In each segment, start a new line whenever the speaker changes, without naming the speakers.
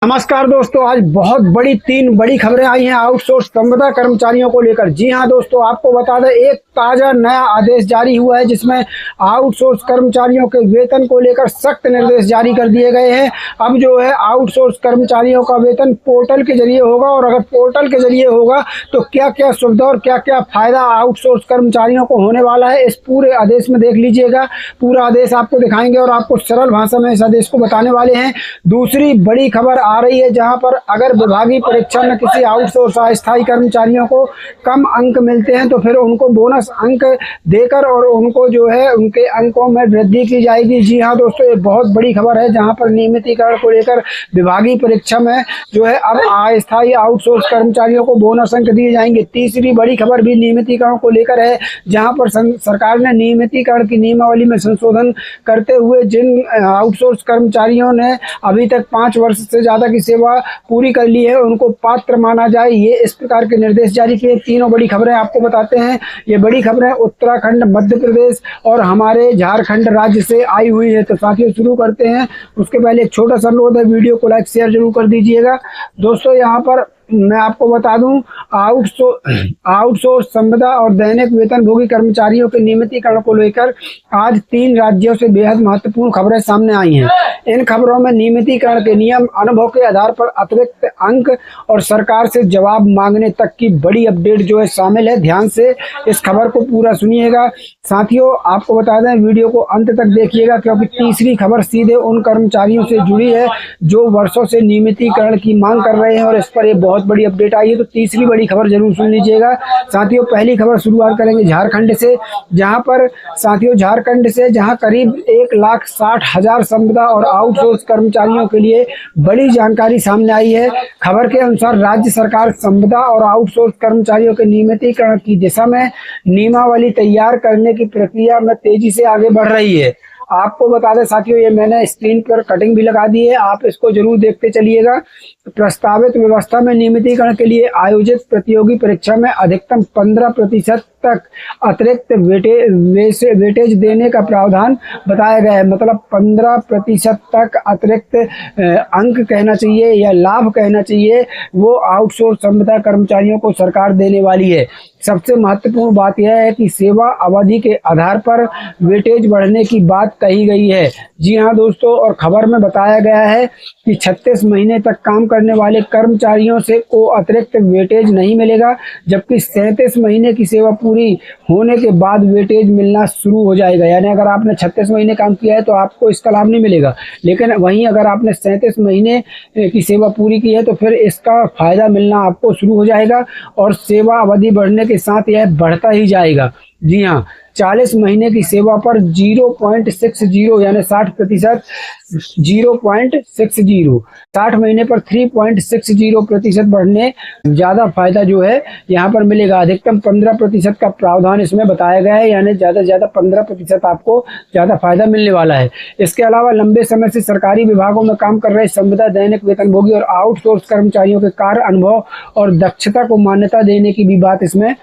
नमस्कार दोस्तों, आज बहुत बड़ी 3 बड़ी खबरें आई हैं आउटसोर्स संविदा कर्मचारियों को लेकर। जी हां दोस्तों, आपको बता दें एक ताजा नया आदेश जारी हुआ है जिसमें आउटसोर्स कर्मचारियों के वेतन को लेकर सख्त निर्देश जारी कर दिए गए हैं। अब जो है आउटसोर्स कर्मचारियों का वेतन पोर्टल के जरिए होगा और अगर पोर्टल के जरिए होगा तो क्या क्या सुविधा और क्या क्या फायदा आउटसोर्स कर्मचारियों को होने वाला है, इस पूरे आदेश में देख लीजिएगा। पूरा आदेश आपको दिखाएंगे और आपको सरल भाषा में इस आदेश को बताने वाले हैं। दूसरी बड़ी खबर आ रही है जहां पर अगर विभागीय परीक्षा में किसी आउटसोर्स अस्थायी कर्मचारियों को कम अंक मिलते हैं तो फिर उनको बोनस अंक देकर और उनको जो है उनके अंकों में वृद्धि की जाएगी। जी हां दोस्तों, ये बहुत बड़ी खबर है जहां पर नियमितीकरण को लेकर विभागीय परीक्षा में जो है अब अस्थायी आउटसोर्स कर्मचारियों को बोनस अंक दिए जाएंगे। तीसरी बड़ी खबर भी नियमितीकरण को लेकर है जहां पर सरकार ने नियमितीकरण की नियमावली में संशोधन करते हुए जिन आउटसोर्स कर्मचारियों ने अभी तक 5 वर्ष से ज्यादा की सेवा पूरी कर ली है उनको पात्र माना जाए, ये इस प्रकार के निर्देश जारी किए। तीनों बड़ी खबरें आपको बताते हैं। ये बड़ी खबरें उत्तराखंड, मध्य प्रदेश और हमारे झारखंड राज्य से आई हुई है। तो साथियों शुरू करते हैं। उसके पहले एक छोटा सा अनुरोध है, वीडियो को लाइक शेयर जरूर कर दीजिएगा। दोस्तों यहाँ पर मैं आपको बता दूं, आउटसोर्स संविदा और दैनिक वेतन भोगी कर्मचारियों के नियमितीकरण को लेकर आज 3 राज्यों से बेहद महत्वपूर्ण खबरें सामने आई हैं। इन खबरों में नियमितीकरण के नियम, अनुभव के आधार पर अतिरिक्त अंक और सरकार से जवाब मांगने तक की बड़ी अपडेट जो है शामिल है। ध्यान से इस खबर को पूरा सुनिएगा। साथियों आपको बता दें, वीडियो को अंत तक देखिएगा क्योंकि तीसरी खबर सीधे उन कर्मचारियों से जुड़ी है जो वर्षों से नियमितीकरण की मांग कर रहे हैं और इस पर ये बहुत बड़ी अपडेट आई है। तो तीसरी बड़ी खबर जरूर सुन लीजिएगा। साथियों पहली खबर शुरुआत करेंगे झारखंड से, जहां पर साथियों झारखंड से जहां करीब 1,60,000 संविदा और आउटसोर्स कर्मचारियों के लिए बड़ी जानकारी सामने आई है। खबर के अनुसार राज्य सरकार संविदा और आउटसोर्स कर्मचारियों के नियमितीकरण की दिशा में नियमावली तैयार करने की प्रक्रिया में तेजी से आगे बढ़ रही है। आपको बता दें साथियों, ये मैंने स्क्रीन पर कटिंग भी लगा दी है, आप इसको जरूर देखते चलिएगा। प्रस्तावित व्यवस्था में नियमितीकरण के लिए आयोजित प्रतियोगी परीक्षा में अधिकतम 15% तक अतिरिक्त वेटेज देने का प्रावधान बताया गया है। मतलब 15% तक अतिरिक्त अंक कहना चाहिए या लाभ कहना चाहिए, वो आउटसोर्स संविदा कर्मचारियों को सरकार देने वाली है। सबसे महत्वपूर्ण बात यह है कि सेवा अवधि के आधार पर वेटेज बढ़ने की बात कही गई है। जी हाँ दोस्तों, और खबर में बताया गया है कि 36 महीने तक काम करने वाले कर्मचारियों से को अतिरिक्त वेटेज नहीं मिलेगा, जबकि 37 महीने की सेवा पूरी होने के बाद वेटेज मिलना शुरू हो जाएगा। यानी अगर आपने 36 महीने काम किया है तो आपको इसका लाभ नहीं मिलेगा, लेकिन वहीं अगर आपने 37 महीने की सेवा पूरी की है तो फिर इसका फायदा मिलना आपको शुरू हो जाएगा और सेवा अवधि बढ़ने के साथ यह बढ़ता ही जाएगा। जी हाँ, 40 महीने की सेवा पर 0.60 यानी 60%, 0.60, 60 महीने पर 3.60% बढ़ने ज्यादा फायदा जो है यहाँ पर मिलेगा। अधिकतम 15% का प्रावधान इसमें बताया गया है, यानी ज्यादा से ज्यादा 15% आपको ज्यादा फायदा मिलने वाला है। इसके अलावा लंबे समय से सरकारी विभागों में काम कर रहे संविदा, दैनिक वेतनभोगी और आउटसोर्स कर्मचारियों के कार्य अनुभव और दक्षता को मान्यता देने की भी बात इसमें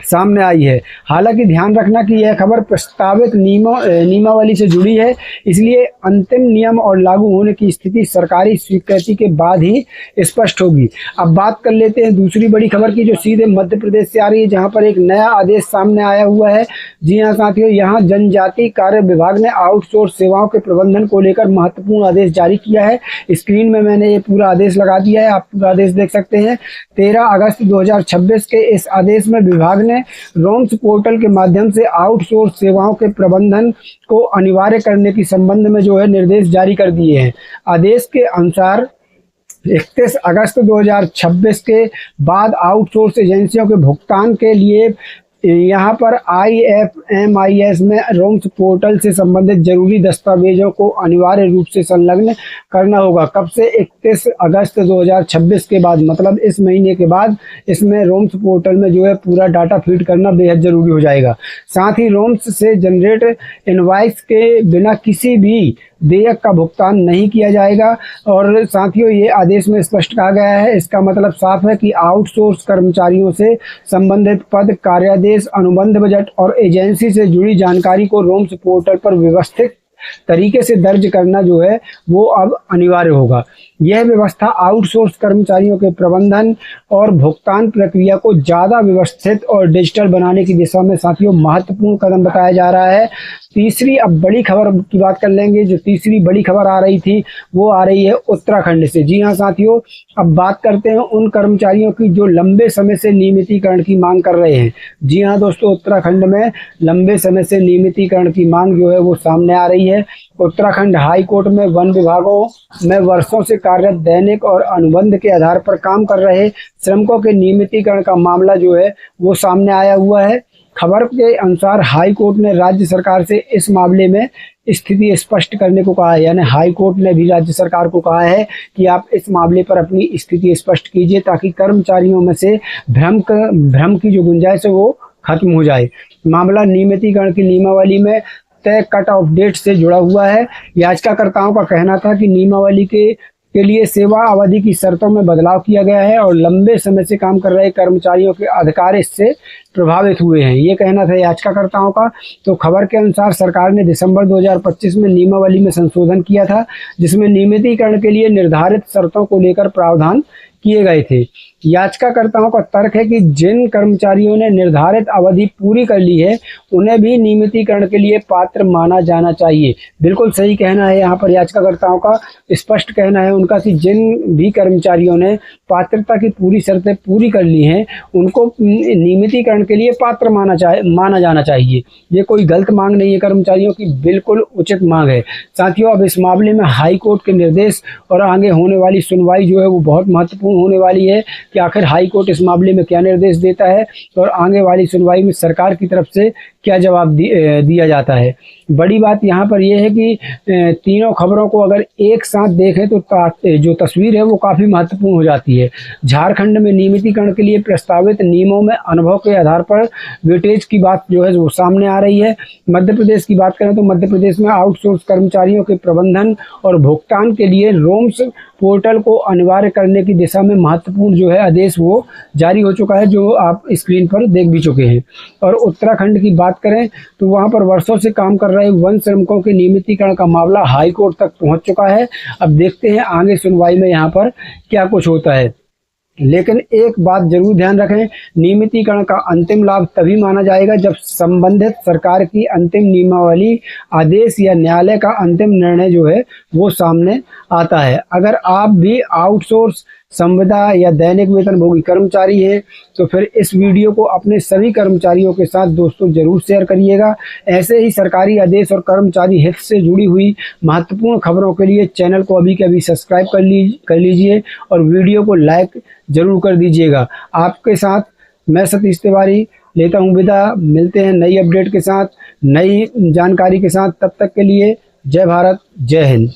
सामने आई है। हालांकि ध्यान रखना कि यह खबर प्रस्तावित नियमावली से जुड़ी है, इसलिए अंतिम नियम और लागू होने की स्थिति सरकारी स्वीकृति के बाद ही स्पष्ट होगी। अब बात कर लेते हैं दूसरी बड़ी खबर की जो सीधे मध्य प्रदेश से आ रही है, जहां पर एक नया आदेश सामने आया हुआ है। जी हाँ साथियों, यहाँ जनजातीय कार्य विभाग ने आउटसोर्स सेवाओं के प्रबंधन को लेकर महत्वपूर्ण आदेश जारी किया है। स्क्रीन में मैंने ये पूरा आदेश लगा दिया है, आप पूरा आदेश देख सकते हैं। 13 अगस्त 2026 के इस आदेश में विभाग ने रोम्स पोर्टल के माध्यम से आउटसोर्स सेवाओं के प्रबंधन को अनिवार्य करने के संबंध में जो है निर्देश जारी कर दिए हैं। आदेश के अनुसार 31 अगस्त 2026 के बाद आउटसोर्स एजेंसियों के भुगतान के लिए यहाँ पर IFMIS में रोम्स पोर्टल से संबंधित जरूरी दस्तावेजों को अनिवार्य रूप से संलग्न करना होगा। कब से? 31 अगस्त 2026 के बाद, मतलब इस महीने के बाद इसमें रोम्स पोर्टल में जो है पूरा डाटा फीड करना बेहद जरूरी हो जाएगा। साथ ही रोम्स से जनरेट इनवॉइस के बिना किसी भी देयक का भुगतान नहीं किया जाएगा। और साथियों ये आदेश में स्पष्ट कहा गया है, इसका मतलब साफ है कि आउटसोर्स कर्मचारियों से संबंधित पद, कार्यादेश, अनुबंध, बजट और एजेंसी से जुड़ी जानकारी को रोम्स पोर्टल पर व्यवस्थित तरीके से दर्ज करना जो है वो अब अनिवार्य होगा। यह व्यवस्था आउटसोर्स कर्मचारियों के प्रबंधन और भुगतान प्रक्रिया को ज़्यादा व्यवस्थित और डिजिटल बनाने की दिशा में साथियों महत्वपूर्ण कदम बताया जा रहा है। तीसरी अब बड़ी खबर की बात कर लेंगे। जो तीसरी बड़ी खबर आ रही थी वो आ रही है उत्तराखंड से। जी हाँ साथियों, अब बात करते हैं उन कर्मचारियों की जो लंबे समय से नियमितीकरण की मांग कर रहे हैं। जी हाँ दोस्तों, उत्तराखंड में लंबे समय से नियमितीकरण की मांग जो है वो सामने आ रही है। उत्तराखंड हाई कोर्ट में वन विभागों में वर्षों से कार्यरत दैनिक और अनुबंध के आधार पर काम कर रहे श्रमिकों के नियमितीकरण का मामला जो है वो सामने आया हुआ है। खबर के अनुसार हाई कोर्ट ने राज्य सरकार से इस मामले में स्थिति स्पष्ट करने को कहा है। यानी हाई कोर्ट ने भी राज्य सरकार को कहा है कि आप इस मामले पर अपनी स्थिति स्पष्ट कीजिए ताकि कर्मचारियों में से भ्रम की जो गुंजाइश है वो खत्म हो जाए। मामला नियमितीकरण की नियमावली में तय कट ऑफ डेट से जुड़ा हुआ है। याचिकाकर्ताओं का कहना था कि नियमावली के लिए सेवा अवधि की शर्तों में बदलाव किया गया है और लंबे समय से काम कर रहे कर्मचारियों के अधिकार इससे प्रभावित हुए हैं, ये कहना था याचिकाकर्ताओं का। तो खबर के अनुसार सरकार ने दिसंबर 2025 में नियमावली में संशोधन किया था जिसमें नियमितीकरण के लिए निर्धारित शर्तों को लेकर प्रावधान किए गए थे। याचिकाकर्ताओं का तर्क है कि जिन कर्मचारियों ने निर्धारित अवधि पूरी कर ली है उन्हें भी नियमितीकरण के लिए पात्र माना जाना चाहिए। बिल्कुल सही कहना है यहाँ पर याचिकाकर्ताओं का, स्पष्ट कहना है उनका कि जिन भी कर्मचारियों ने पात्रता की पूरी शर्तें पूरी कर ली हैं उनको नियमितीकरण के लिए पात्र माना जाना चाहिए। ये कोई गलत मांग नहीं है कर्मचारियों की, बिल्कुल उचित मांग है। साथियों, अब इस मामले में हाई कोर्ट के निर्देश और आगे होने वाली सुनवाई जो है वो बहुत महत्वपूर्ण होने वाली है कि आखिर हाई कोर्ट इस मामले में क्या निर्देश देता है और आगे वाली सुनवाई में सरकार की तरफ से क्या जवाब दिया जाता है। बड़ी बात यहाँ पर यह है कि तीनों खबरों को अगर एक साथ देखें तो जो तस्वीर है वो काफ़ी महत्वपूर्ण हो जाती है। झारखंड में नियमितीकरण के लिए प्रस्तावित नियमों में अनुभव के आधार पर वेटेज की बात जो है वो सामने आ रही है। मध्य प्रदेश की बात करें तो मध्य प्रदेश में आउटसोर्स कर्मचारियों के प्रबंधन और भुगतान के लिए रोम्स पोर्टल को अनिवार्य करने की दिशा में महत्वपूर्ण जो है आदेश वो जारी हो चुका है, जो आप स्क्रीन पर देख भी चुके हैं। और उत्तराखंड की बात करें तो वहां पर वर्षों से काम कर रहे वन श्रमिकों के नियमितीकरण का मामला हाई कोर्ट तक पहुंच चुका है। अब देखते हैं आगे सुनवाई में यहाँ पर क्या कुछ होता है। लेकिन एक बात जरूर ध्यान रखें, नियमितीकरण का अंतिम लाभ तभी माना जाएगा जब संबंधित सरकार की अंतिम नियमावली, आदेश या न्यायालय का अंतिम निर्णय जो है वो सामने आता है। अगर आप भी आउटसोर्स, संविदा या दैनिक वेतनभोगी कर्मचारी हैं तो फिर इस वीडियो को अपने सभी कर्मचारियों के साथ दोस्तों जरूर शेयर करिएगा। ऐसे ही सरकारी आदेश और कर्मचारी हित से जुड़ी हुई महत्वपूर्ण खबरों के लिए चैनल को अभी के अभी सब्सक्राइब कर लीजिए और वीडियो को लाइक जरूर कर दीजिएगा। आपके साथ मैं सतीश तिवारी लेता हूँ विदा। मिलते हैं नई अपडेट के साथ, नई जानकारी के साथ। तब तक के लिए जय भारत, जय हिंद।